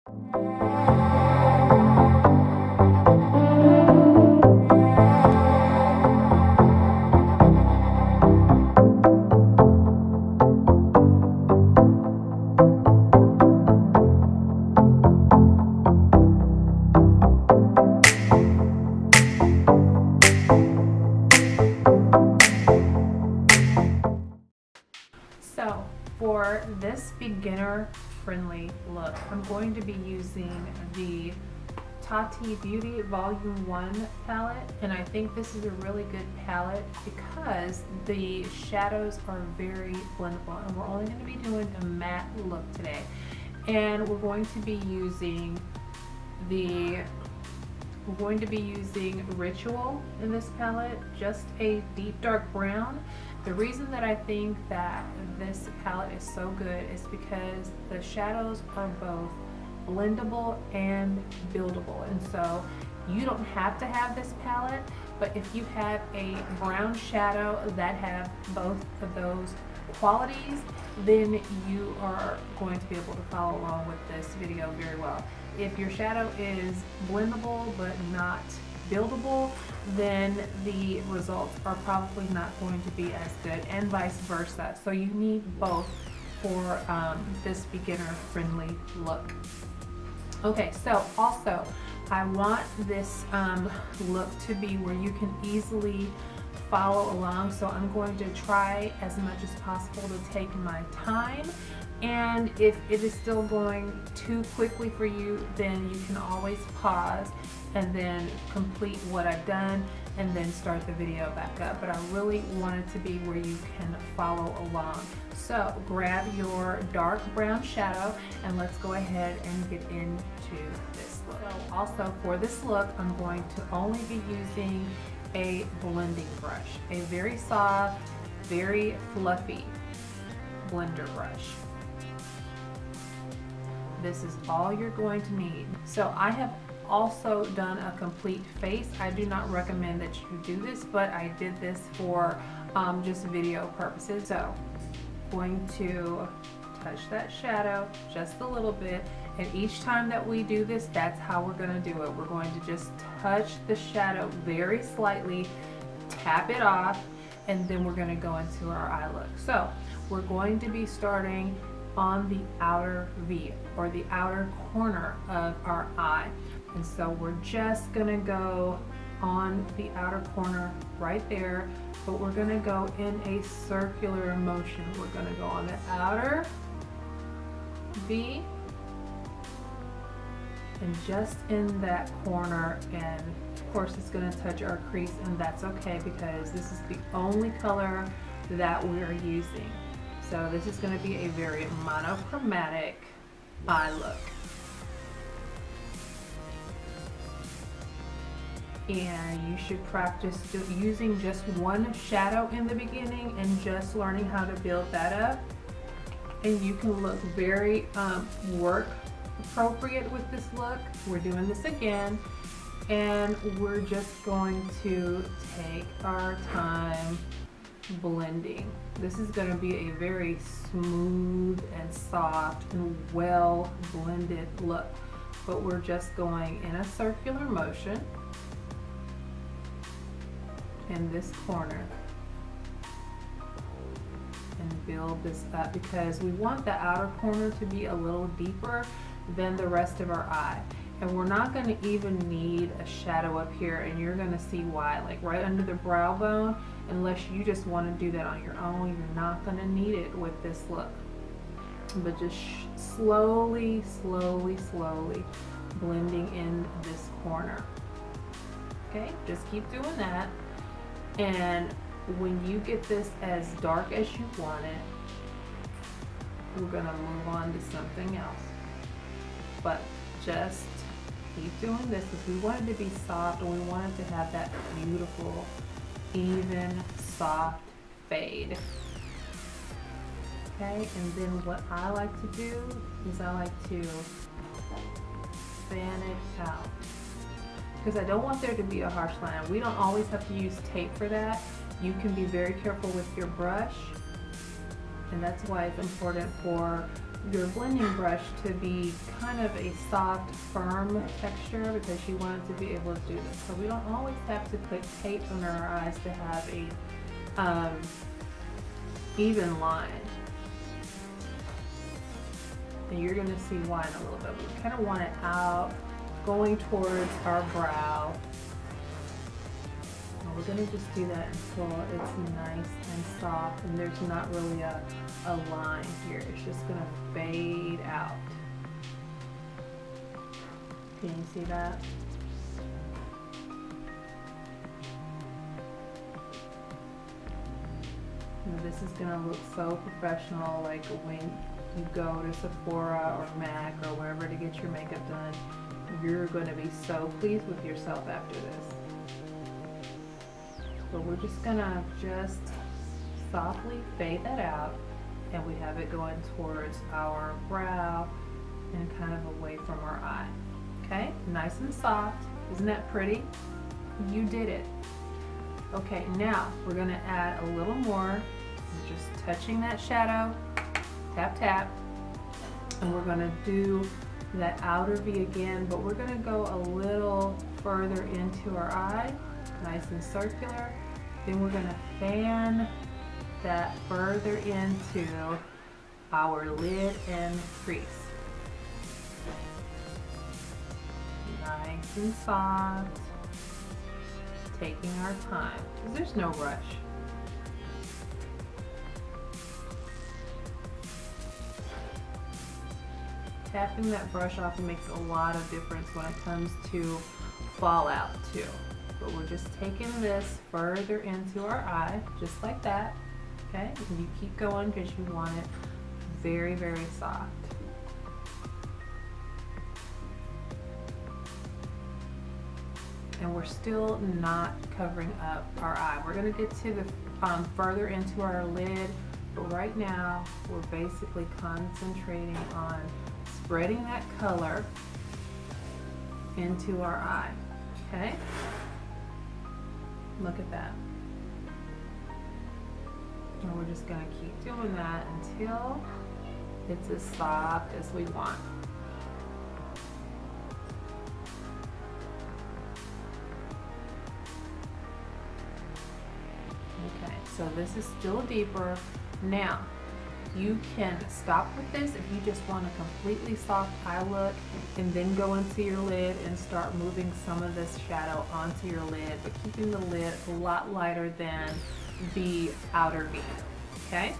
So for this beginner friendly look, I'm going to be using the Tati Beauty Volume 1 palette, and I think this is a really good palette because the shadows are very blendable, and we're only going to be doing a matte look today, and we're going to be using Ritual in this palette, just a deep dark brown. The reason that I think that this palette is so good is because the shadows are both blendable and buildable, and so you don't have to have this palette, but if you have a brown shadow that have both of those qualities, then you are going to be able to follow along with this video very well. If your shadow is blendable but not buildable, then the results are probably not going to be as good, and vice versa. So you need both for this beginner friendly look. Okay, so also I want this look to be where you can easily follow along, so I'm going to try as much as possible to take my time, and if it is still going too quickly for you, then you can always pause and then complete what I've done and then start the video back up. But I really want it to be where you can follow along. So grab your dark brown shadow and let's go ahead and get into this look. So also for this look, I'm going to only be using a blending brush, a very soft, very fluffy blender brush. This is all you're going to need. So I have also done a complete face. I do not recommend that you do this, but I did this for just video purposes. So going to touch that shadow just a little bit, and each time that we do this, that's how we're going to do it. We're going to just touch the shadow very slightly, tap it off, and then we're going to go into our eye look. So we're going to be starting on the outer V, or the outer corner of our eye. And so we're just gonna go on the outer corner right there, but we're gonna go in a circular motion. We're gonna go on the outer V and just in that corner, and of course it's gonna touch our crease, and that's okay because this is the only color that we're using. So this is going to be a very monochromatic eye look. And you should practice using just one shadow in the beginning and just learning how to build that up. And you can look very work appropriate with this look. We're doing this again, and we're just going to take our time blending. This is going to be a very smooth and soft and well blended look, but we're just going in a circular motion in this corner and build this up because we want the outer corner to be a little deeper than the rest of our eye. And we're not going to even need a shadow up here, and you're going to see why. Like right under the brow bone, unless you just want to do that on your own, you're not going to need it with this look. But just slowly, slowly, slowly blending in this corner. Okay, just keep doing that. And when you get this as dark as you want it, we're going to move on to something else. But just keep doing this because we want it to be soft, and we want it to have that beautiful, even, soft fade. Okay, and then what I like to do is I like to fan it out because I don't want there to be a harsh line. We don't always have to use tape for that. You can be very careful with your brush, and that's why it's important for your blending brush to be kind of a soft, firm texture because you want it to be able to do this. So we don't always have to put tape under our eyes to have a even line. And you're going to see why in a little bit. We kind of want it out, going towards our brow. And we're going to just do that until it's nice and soft and there's not really a line here. It's just going to fade out. Can you see that? And this is going to look so professional, like when you go to Sephora or MAC or wherever to get your makeup done. You're going to be so pleased with yourself after this. But we're just going to softly fade that out, and we have it going towards our brow and kind of away from our eye. Okay, nice and soft. Isn't that pretty? You did it. Okay, now we're going to add a little more. We're just touching that shadow, tap tap, and we're going to do that outer V again, but we're going to go a little further into our eye, nice and circular. Then we're going to fan that further into our lid and crease. Nice and soft, taking our time, because there's no rush. Tapping that brush off makes a lot of difference when it comes to fallout too. But we're just taking this further into our eye, just like that, okay? And you keep going because you want it very, very soft. And we're still not covering up our eye. We're gonna get to the further into our lid, but right now we're basically concentrating on spreading that color into our eye, okay? Look at that. And we're just gonna keep doing that until it's as soft as we want. Okay, so this is still deeper. Now, you can stop with this if you just want a completely soft eye look and then go into your lid and start moving some of this shadow onto your lid, but keeping the lid a lot lighter than the outer V, okay?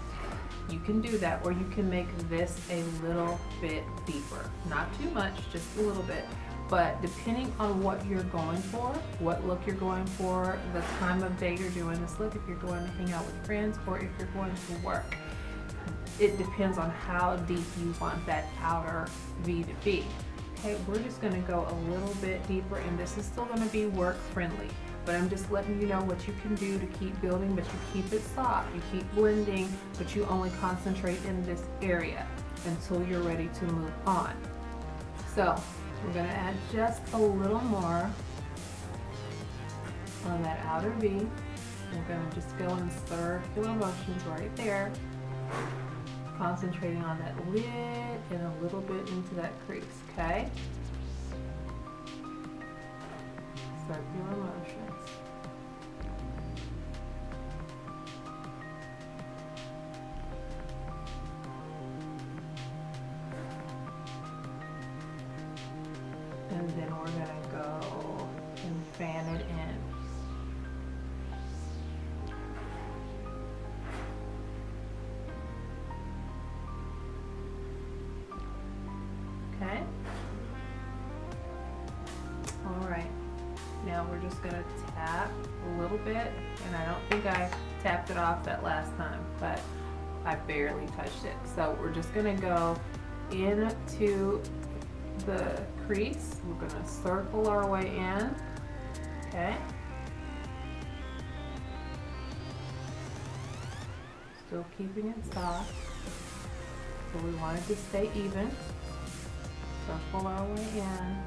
You can do that, or you can make this a little bit deeper. Not too much, just a little bit. But depending on what you're going for, what look you're going for, the time of day you're doing this look, if you're going to hang out with friends or if you're going to work, it depends on how deep you want that outer V to be. Okay, we're just going to go a little bit deeper, and this is still going to be work friendly, but I'm just letting you know what you can do to keep building, but you keep it soft, you keep blending, but you only concentrate in this area until you're ready to move on. So we're going to add just a little more on that outer V. We're going to just go in circular motions right there, concentrating on that lid and a little bit into that crease, okay? Circular motions. And then we're gonna go and fan it in. Okay. All right. Now we're just gonna tap a little bit, and I don't think I tapped it off that last time, but I barely touched it. So we're just gonna go into the crease. We're gonna circle our way in, okay? Still keeping it soft. So we want it to stay even. Circle our way in.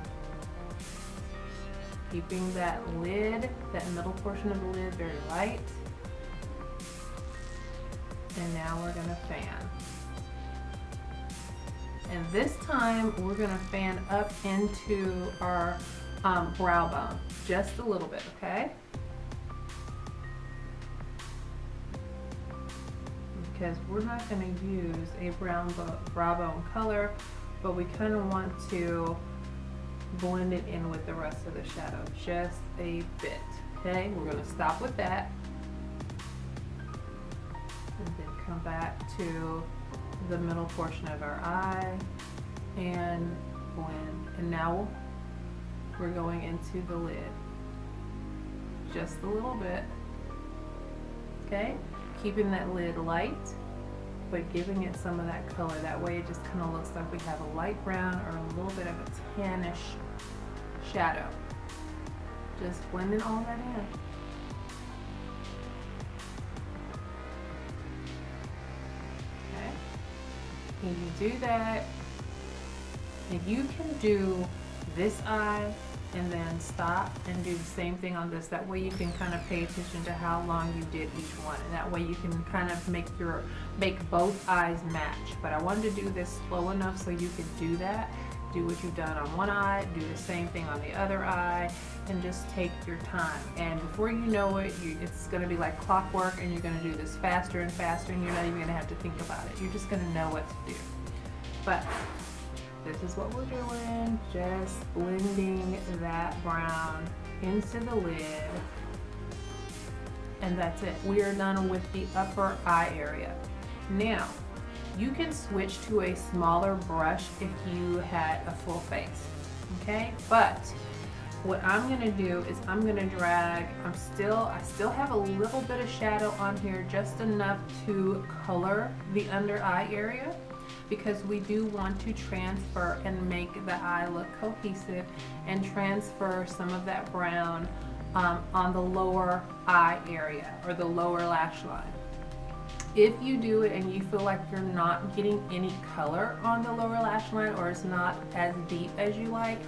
Keeping that lid, that middle portion of the lid very light. And now we're gonna fan. And this time we're gonna fan up into our brow bone, just a little bit, okay? Because we're not gonna use a brow bone color, but we kind of want to blend it in with the rest of the shadow, just a bit, okay? We're gonna stop with that. And then come back to the middle portion of our eye and blend. And now we're going into the lid, just a little bit, okay? Keeping that lid light, but giving it some of that color. That way it just kind of looks like we have a light brown or a little bit of a tannish shadow. Just blending all that in. And you do that, and you can do this eye and then stop and do the same thing on this. That way you can kind of pay attention to how long you did each one, and that way you can kind of make both eyes match. But I wanted to do this slow enough so you could do that. Do what you've done on one eye, do the same thing on the other eye, and just take your time. And before you know it, it's gonna be like clockwork, and you're gonna do this faster and faster, and you're not even gonna have to think about it. You're just gonna know what to do. But this is what we're doing, just blending that brown into the lid, and that's it. We are done with the upper eye area. Now, you can switch to a smaller brush if you had a full face, okay? But what I'm gonna do is I'm gonna drag, I still have a little bit of shadow on here, just enough to color the under eye area, because we do want to transfer and make the eye look cohesive and transfer some of that brown on the lower eye area or the lower lash line. If you do it and you feel like you're not getting any color on the lower lash line, or it's not as deep as you like,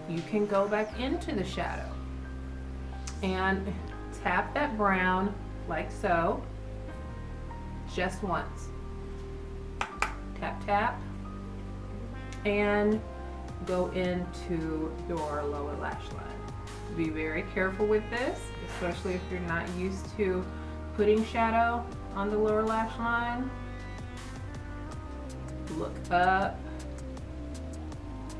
you can go back into the shadow and tap that brown like so, just once. Tap, tap, and go into your lower lash line. Be very careful with this, especially if you're not used to putting shadow on the lower lash line. Look up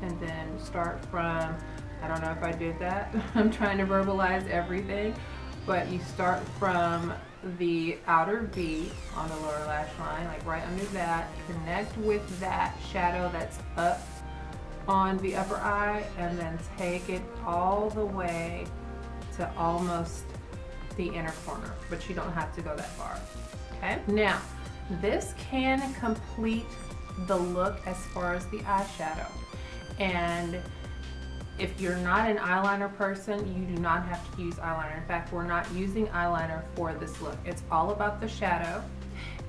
and then start from, I don't know if I did that. I'm trying to verbalize everything, but you start from the outer V on the lower lash line, like right under that, connect with that shadow that's up on the upper eye, and then take it all the way to almost the inner corner, but you don't have to go that far. Okay, now this can complete the look as far as the eyeshadow. And if you're not an eyeliner person, you do not have to use eyeliner. In fact, we're not using eyeliner for this look. It's all about the shadow.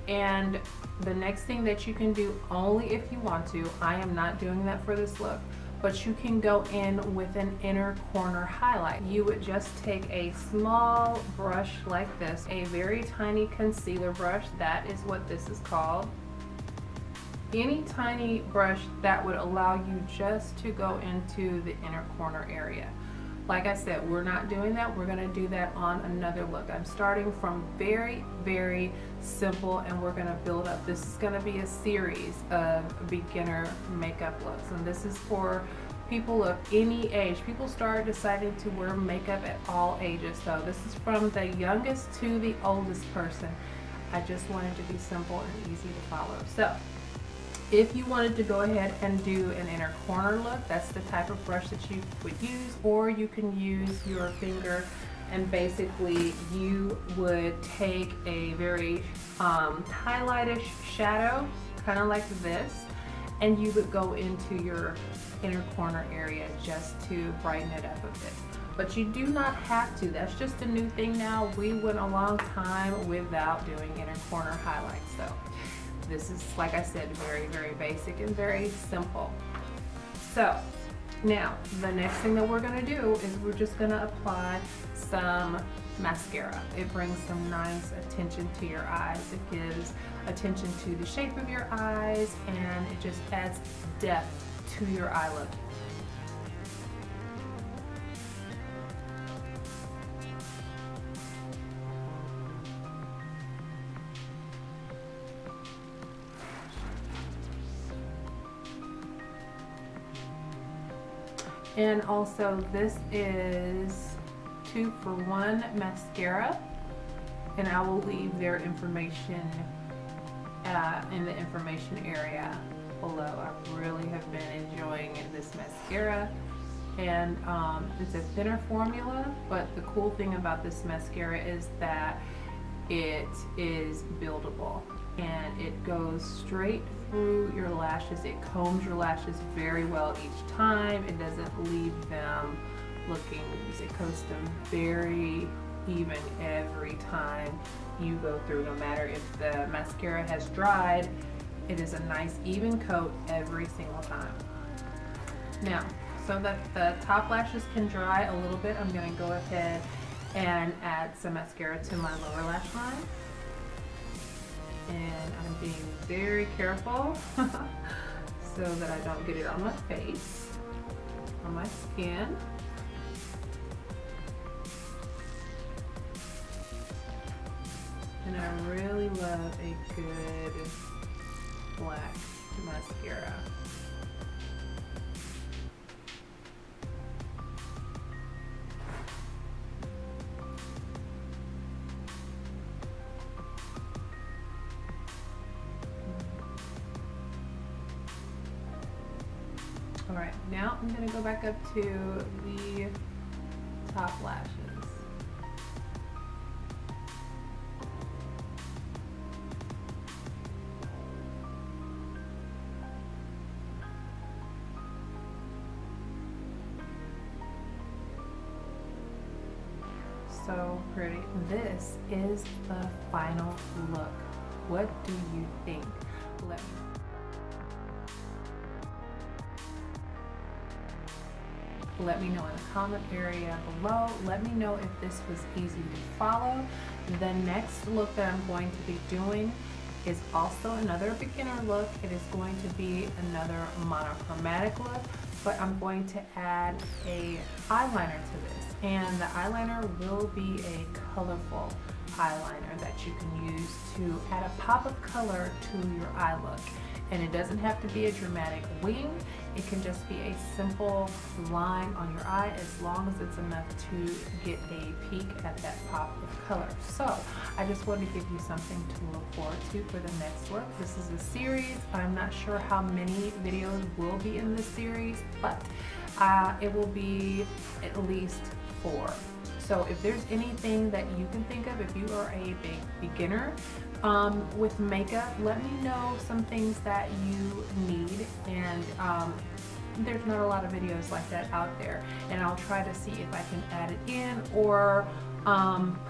And the next thing that you can do, only if you want to, I am not doing that for this look, but you can go in with an inner corner highlight. You would just take a small brush like this, a very tiny concealer brush, that is what this is called. Any tiny brush that would allow you just to go into the inner corner area. Like I said, we're not doing that. We're gonna do that on another look. I'm starting from very, very simple, and we're gonna build up. This is gonna be a series of beginner makeup looks, and this is for people of any age. People start deciding to wear makeup at all ages, so this is from the youngest to the oldest person. I just wanted to be simple and easy to follow. So if you wanted to go ahead and do an inner corner look, that's the type of brush that you would use, or you can use your finger, and basically you would take a very highlightish shadow, kind of like this, and you would go into your inner corner area just to brighten it up a bit. But you do not have to. That's just a new thing now. We went a long time without doing inner corner highlights, so this is, like I said, very, very basic and very simple. So now the next thing that we're gonna do is we're just gonna apply some mascara. It brings some nice attention to your eyes. It gives attention to the shape of your eyes, and it just adds depth to your eye look. And also this is 2-for-1 mascara, and I will leave their information in the information area below. I really have been enjoying this mascara, and it's a thinner formula, but the cool thing about this mascara is that it is buildable and it goes straight through your lashes. It combs your lashes very well each time. It doesn't leave them looking loose. It coats them very even every time you go through. No matter if the mascara has dried, it is a nice even coat every single time. Now, so that the top lashes can dry a little bit, I'm going to go ahead and add some mascara to my lower lash line. And I'm being very careful so that I don't get it on my face, on my skin. And I really love a good black mascara. Alright, now I'm going to go back up to the top lashes. So pretty. This is the final look. What do you think? Let me know in the comment area below. Let me know if this was easy to follow. The next look that I'm going to be doing is also another beginner look. It is going to be another monochromatic look, but I'm going to add a eyeliner to this. And the eyeliner will be a colorful eyeliner that you can use to add a pop of color to your eye look. And it doesn't have to be a dramatic wing. It can just be a simple line on your eye, as long as it's enough to get a peek at that pop of color. So I just wanted to give you something to look forward to for the next look. This is a series. I'm not sure how many videos will be in this series, but it will be at least 4. So if there's anything that you can think of, if you are a big beginner with makeup, let me know some things that you need, and there's not a lot of videos like that out there, and I'll try to see if I can add it in or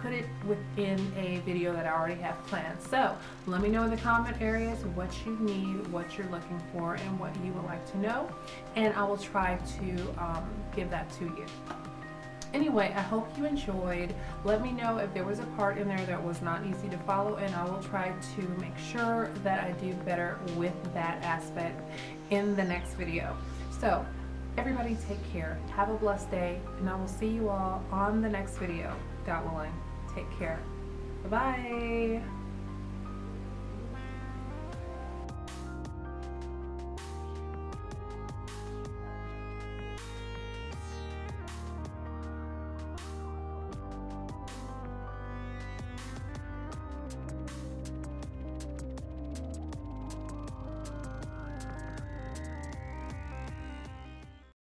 put it within a video that I already have planned. So let me know in the comment areas what you need, what you're looking for, and what you would like to know, and I will try to give that to you. Anyway, I hope you enjoyed. Let me know if there was a part in there that was not easy to follow, and I will try to make sure that I do better with that aspect in the next video. So everybody take care, have a blessed day, and I will see you all on the next video. God willing, take care. Bye-bye.